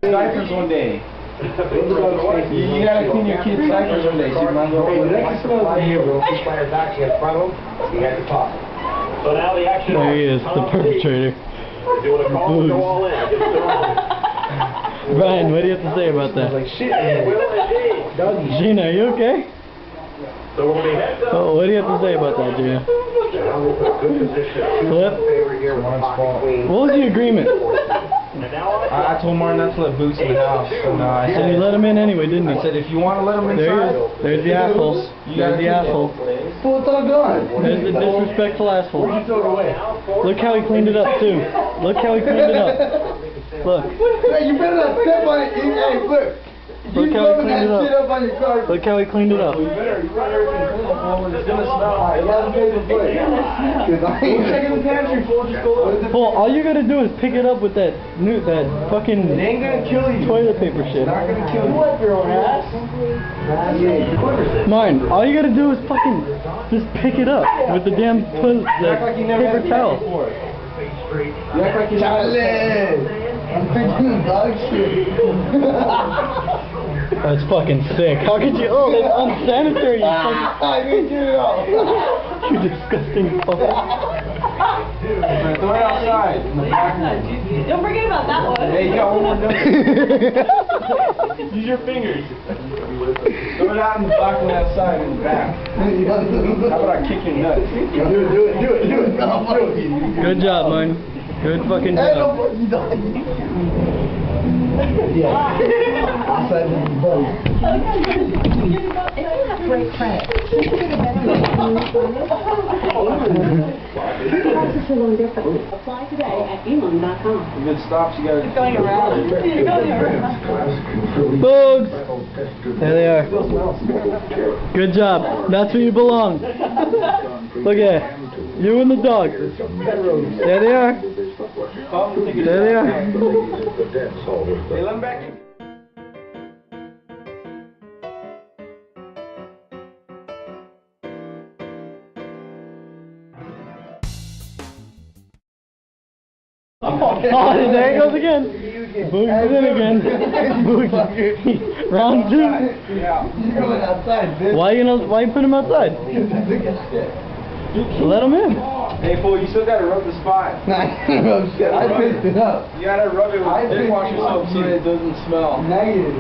Diapers one day. You gotta clean your kids' diapers one day, so you might as well. Next smell here, bro. Keep my back in front of him. You got to talk. So now the action. There he is, the perpetrator. Doing a call, go all in. Brian, what do you have to say about that? Like shit. Gina, are you okay? So we're going to head up. Oh, what do you have to say about that, Gina? Flip? What was the agreement? I told Martin not to let Boogs in the house. So no, I So said you let him in anyway, didn't I you? said if you want to let him There he inside, is. There's the asshole. There's the asshole. Well, it's all gone. There's the disrespectful asshole. You throw it away. Look how he cleaned it up, too. Look how he cleaned it up. Look. Hey, you better not step on it. Hey, look. Look how he cleaned it up. Look how he cleaned it up. You better everything clean up, it's gonna smell like last day of play. Check in the pantry, fool. Just go look. Well, all you gotta do is pick it up with that fucking It ain't gonna kill you. toilet paper shit. Not gonna kill you. What, your own ass? Mine, all you gotta do is fucking just pick it up with the damn toilet, the paper towel. You act like you Charlie! I'm thinking dog shit. That's fucking sick. How could you? Oh, that's unsanitary. You I didn't do it all. you disgusting fuck. throw it outside. Don't forget about that one. Hey, you got one more nut. Use your fingers. Throw it out in the back and outside in the back. How about I kick your nuts? Do it. Good job, man. Good fucking Hey, job. no, you don't. Yeah. Outside of the boat. Great credit. Apply today at eloan.com. If it stops, you gotta. Going around. Boogs! There they are. Good job. That's where you belong. Look at it. You and the dog. There they are. There they are. Hey, let him back in. Oh, there he goes again. Boogs is in again. Boogs. Round two. You're going outside, bitch. Why you put him outside? Let him in. Hey, fool, you still gotta rub the spot. Shit, I picked it up. You gotta rub it with I dishwasher soap so it doesn't smell. Negative.